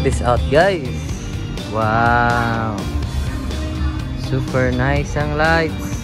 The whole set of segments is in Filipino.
this out, guys. Wow, super nice ang lights.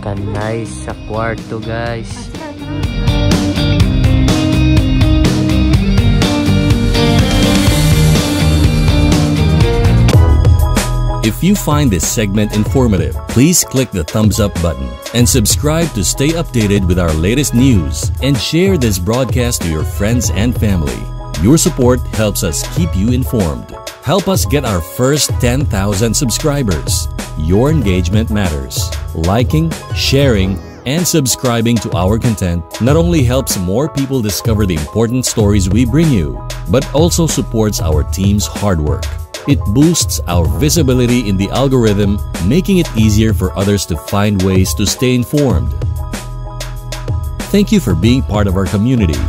Nice sa kwarto, guys. If you find this segment informative, please click the thumbs up button and subscribe to stay updated with our latest news, and share this broadcast to your friends and family. Your support helps us keep you informed. Help us get our first 10,000 subscribers. Your engagement matters. Liking, sharing, and subscribing to our content not only helps more people discover the important stories we bring you, but also supports our team's hard work. It boosts our visibility in the algorithm, making it easier for others to find ways to stay informed. Thank you for being part of our community.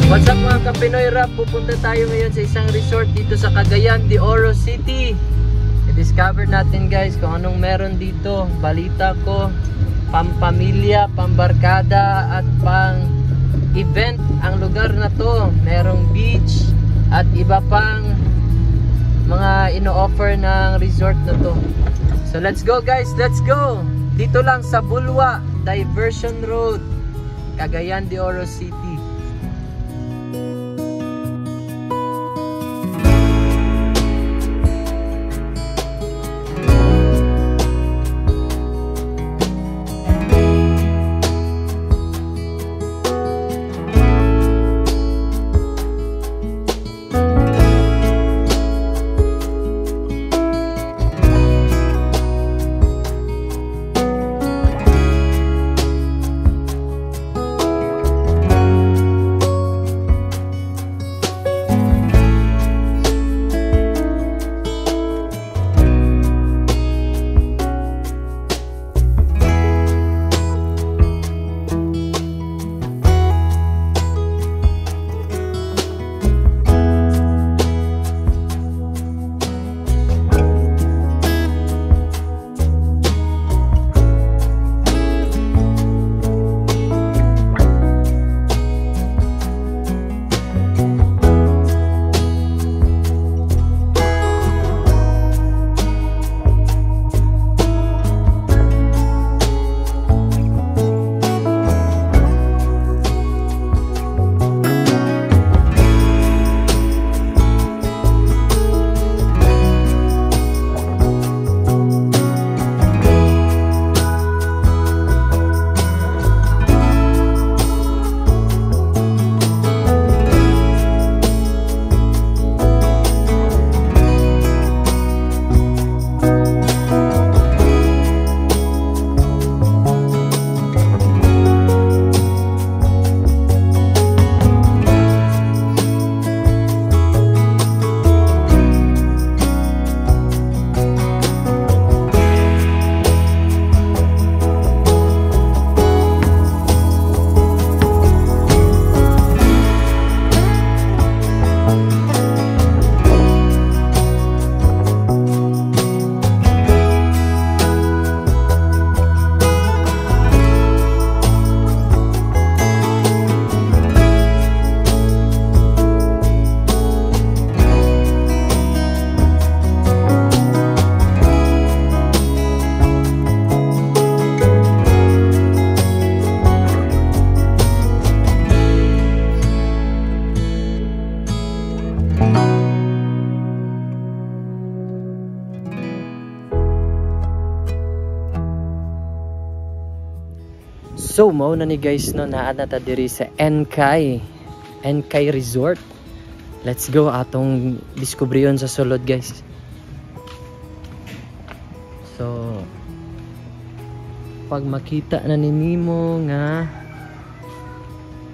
What's up mga Kapinoy Rap? Pupunta tayo ngayon sa isang resort dito sa Cagayan de Oro City. I-discover natin, guys, kung anong meron dito. Balita ko, pampamilya, pambarkada at pang event ang lugar na to. Merong beach at iba pang mga ino-offer ng resort na to. So let's go, guys, let's go. Dito lang sa Bulwa Diversion Road, Cagayan de Oro City. So mao na ni guys, no, naa na ta diri sa Encay Resort. Let's go atong diskubriyon sa sulod, guys. So pag makita na ni nimo nga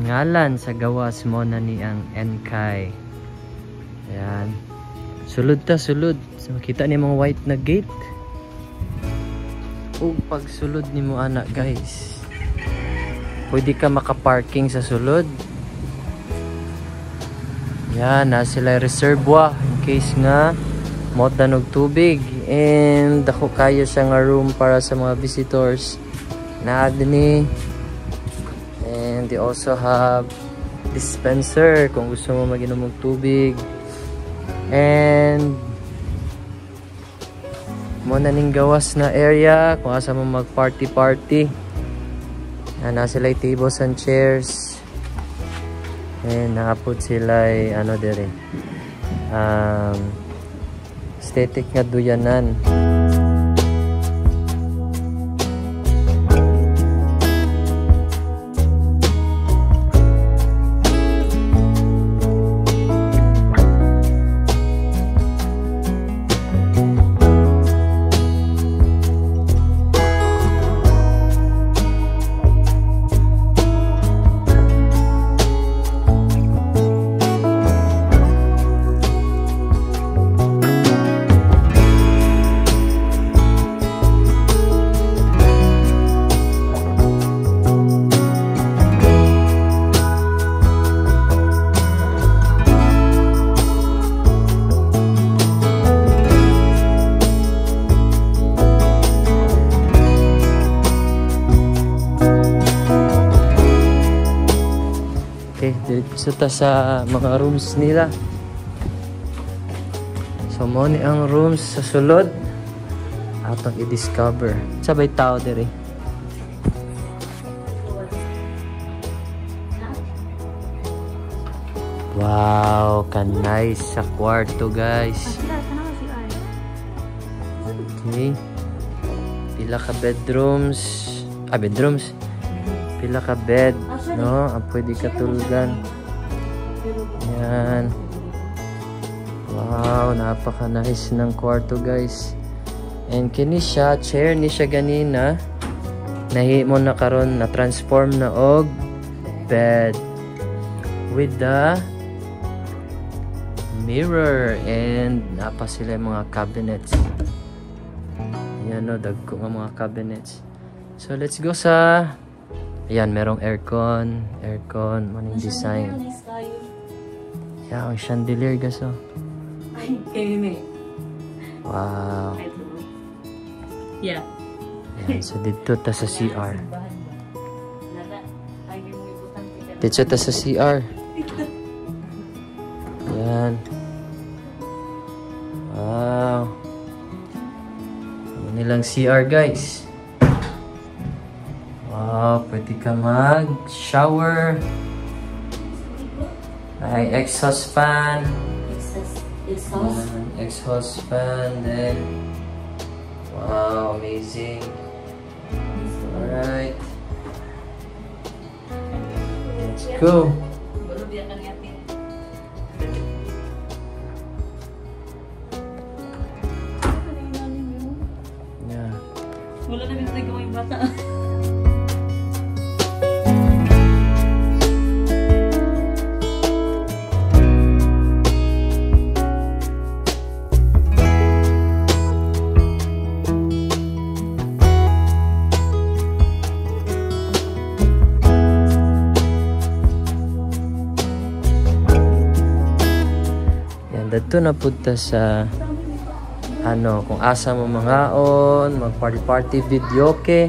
ngalan sa gawas mo na ni ang Encay. Ayan. Sulod ta, sulod. So makita ni mong white na gate. O pag sulod ni mo anak, guys, pwede ka makaparking sa sulod. Yan, na sila reservoir in case nga motanog tubig. And dako kayo siya nga room para sa mga visitors na adni. And they also have dispenser kung gusto mo mag-inom ng tubig. And muna ning gawas na area kung asa mo mag party. Na sila tables and chairs. And nakaput sila ano dire. Aesthetic nga duyanan. Okay, dito ta sa mga rooms nila. So mo ni ang rooms sa sulod atong i-discover. Sabay tao diri. Wow, kanay sa kwarto guys. Okay. Pila ka bedrooms. Bedrooms. Pila ka bed, no? Ang pwede katulugan. Yan. Wow, napaka-nice ng kwarto, guys. And kini siya, chair ni siya ganina. Nahimo na karon na transform na og bed with the mirror and napa sila mga cabinets. Ayan, no, dagko nga mga cabinets. So let's go sa ayan, merong aircon, maning design. Yeah, ang chandelier gaso. Wow. Yeah. Ayan, so dito ta sa CR. Dito ta sa CR. Ayan. Wow. Ano nilang CR guys. Wow, pwede ka mag-shower. May exhaust fan. Exhaust fan. Then, wow, amazing. Alright. Let's go. Yeah. Wala na yung nagawang bata. Dito na punta sa ano, kung asa mo mangaon, mag party video okay.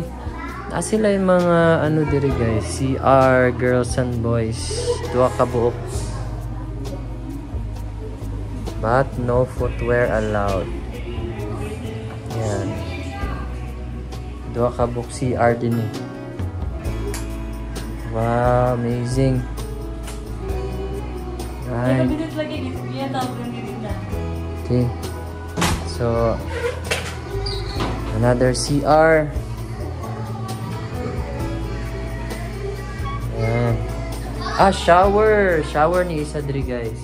Na sila yung mga ano diri guys, CR girls and boys, duha ka buok. But no footwear allowed. Yan. Duha ka buok CR din eh. Wow, amazing. Right. Okay. So another CR. Ayan. Shower. Shower ni isa diri guys.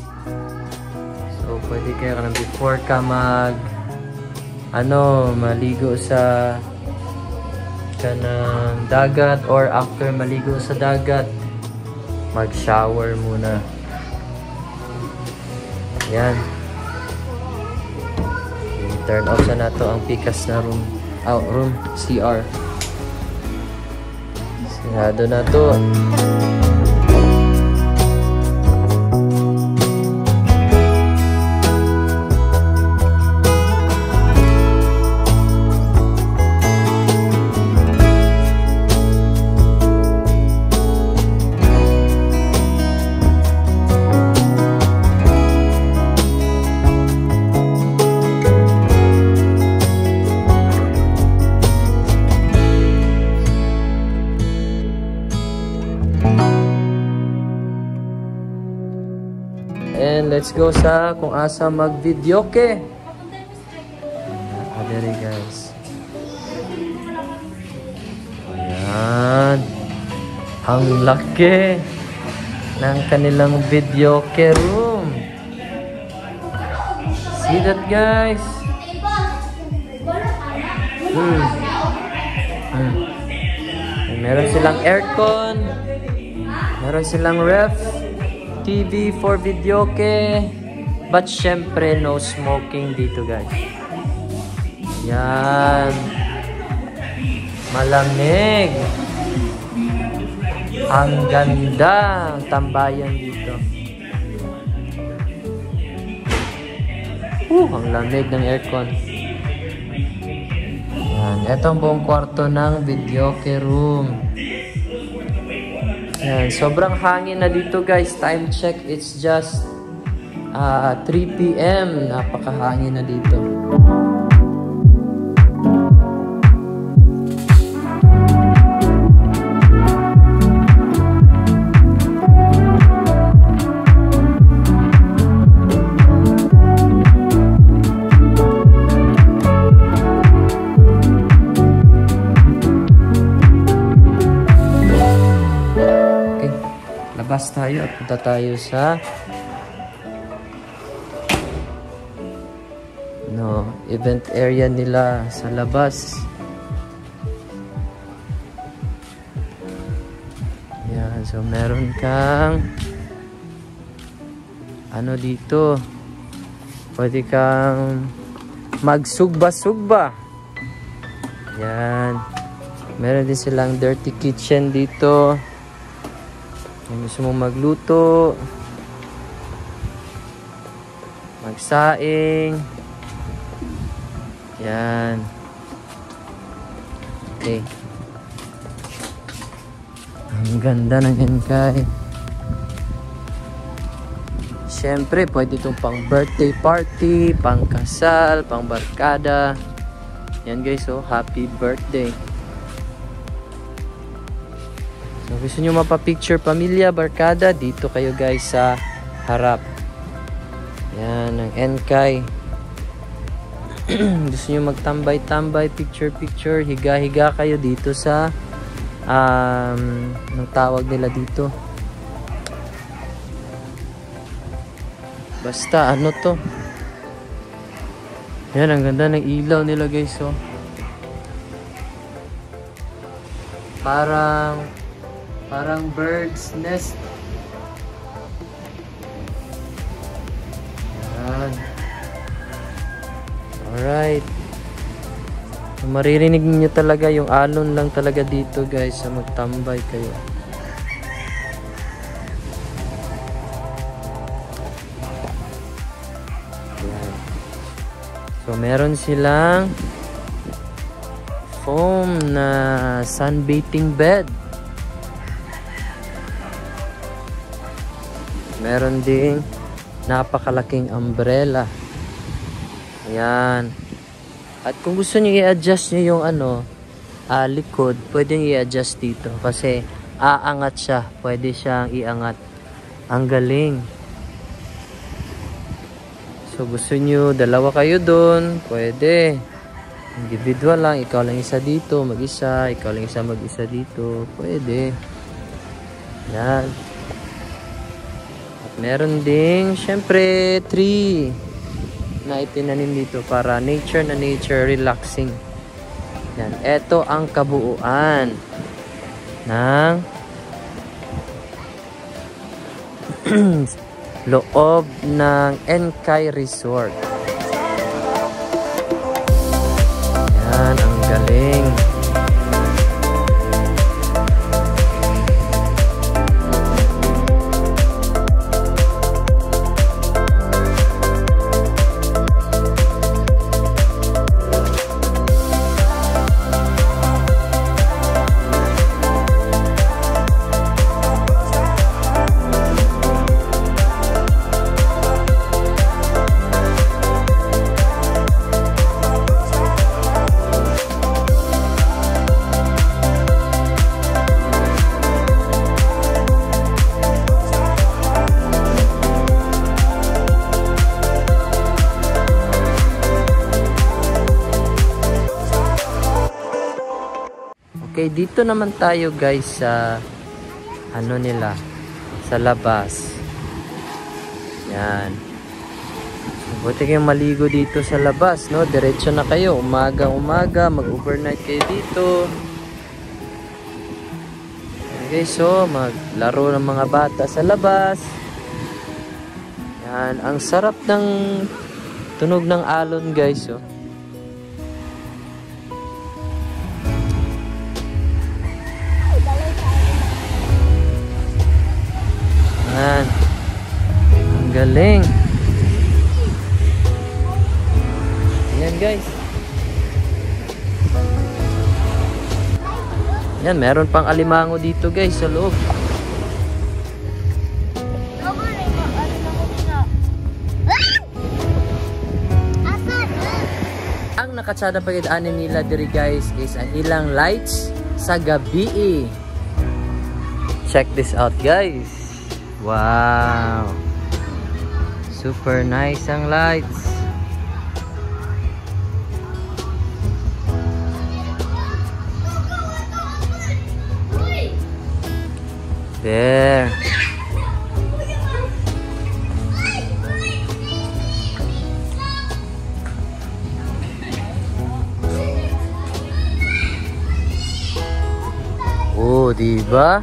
So pwede kayo na before ka maligo sa kanang dagat or after maligo sa dagat, mag-shower muna. Yan. Turn off na nato ang pikas na room. Room CR. Sigurado na to. let's go sa kung asa mag-video ke. Dere guys. Ayan. Ang laki ng kanilang video ke room. See that guys? Meron silang aircon. Meron silang ref. TV for video ke. But syempre no smoking dito guys. Yan. Malamig. Ang ganda ang tambayan dito. Ang lamig ng aircon. Yan. Ito ang buong kwarto ng videoke room. Yan. Sobrang hangin na dito guys. Time check. It's just 3 PM. Napakahangin na dito. Labas tayo at punta tayo sa event area nila sa labas. Yan, so meron kang dito. Pwede kang magsugba-sugba. Yan. Meron din silang dirty kitchen dito. Kung gusto mong magluto, magsaing, yan. Okay. Ang ganda ng Enkay. Siyempre, pwede itong pang birthday party, pang kasal, pang barkada. Yan guys, oh, happy birthday. So, gusto nyo mapapicture pamilya, barkada, dito kayo guys sa harap. Yan, ang Enkay. Gusto nyo magtambay-tambay, picture-picture, higa-higa kayo dito sa ang tawag nila dito. Basta, ano to? Yan, ang ganda ng ilaw nila guys, oh. Parang bird's nest. Yan. Alright. Maririnig niyo talaga yung alon lang talaga dito guys sa magtambay kayo. Yan. So meron silang foam na sunbathing bed. Meron ding napakalaking umbrella. Ayan. At kung gusto niyo i-adjust niyo yung likod, pwede niyo i-adjust dito kasi aangat siya. Pwede siyang iangat. Ang galing. So gusto niyo dalawa kayo doon, pwede. Individual lang, ikaw lang isa dito, mag-isa, ikaw lang isa mag-isa dito, pwede. Yan. Meron ding, syempre, tree na itinanim dito para nature na nature, relaxing. Yan. Ito ang kabuuan ng loob ng Enkay Resort. Yan, ang galing. Okay, dito naman tayo guys sa ano nila, sa labas. Yan. Buti kayong maligo dito sa labas, no? Diretso na kayo, umaga, mag-overnight kayo dito. Okay, so maglaro ng mga bata sa labas. Yan, ang sarap ng tunog ng alon guys, oh. Yan. Ang galing. Yan guys. Yan, meron pang alimango dito guys sa loob. Ang nakatsada pagidaanin nila diri guys is ang ilang lights sa gabi. Check this out guys. Wow. Super nice ang lights. There. Oh, diba?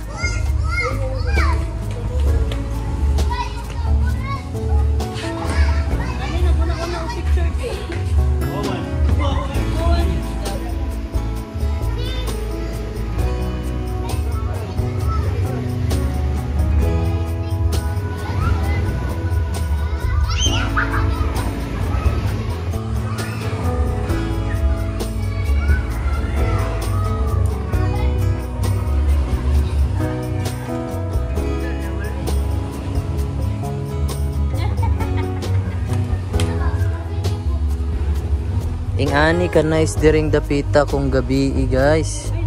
Ingani ka nice diring dapita kung gabi guys. Hey!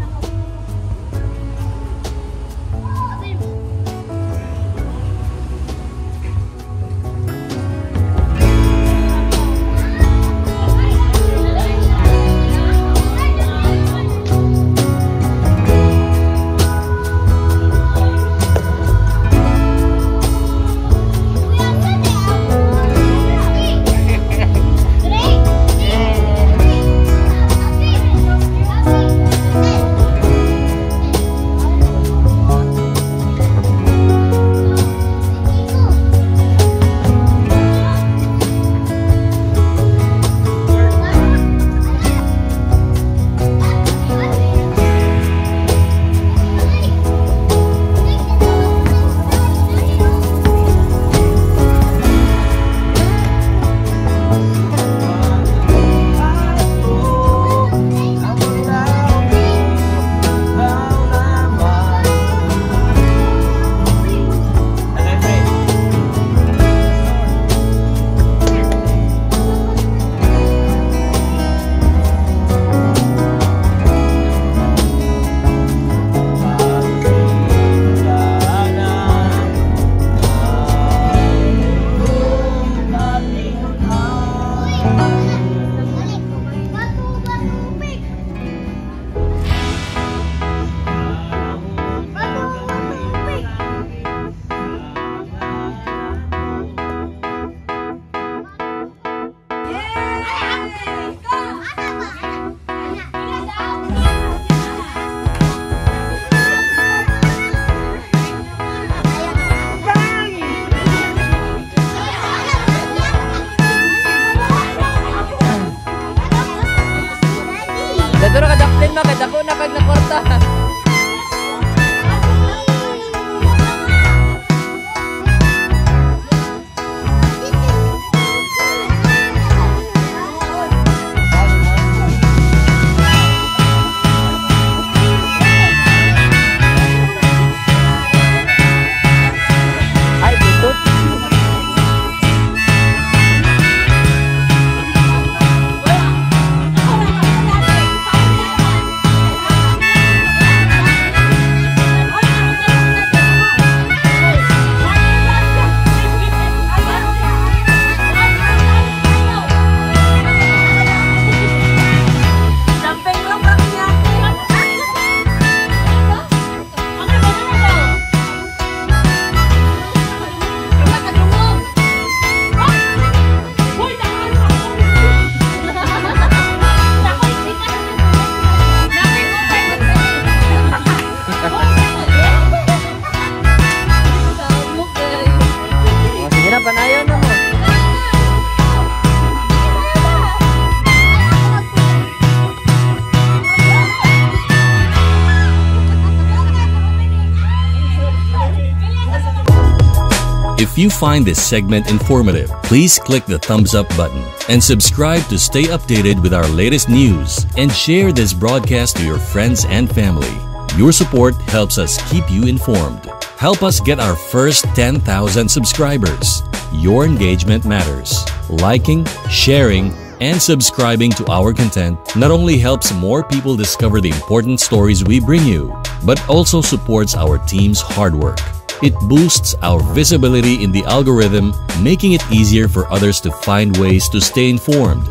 If you find this segment informative, please click the thumbs up button and subscribe to stay updated with our latest news, and share this broadcast to your friends and family. Your support helps us keep you informed. Help us get our first 10,000 subscribers. Your engagement matters. Liking, sharing, and subscribing to our content not only helps more people discover the important stories we bring you, but also supports our team's hard work. It boosts our visibility in the algorithm, making it easier for others to find ways to stay informed.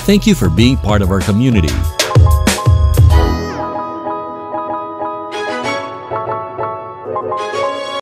Thank you for being part of our community.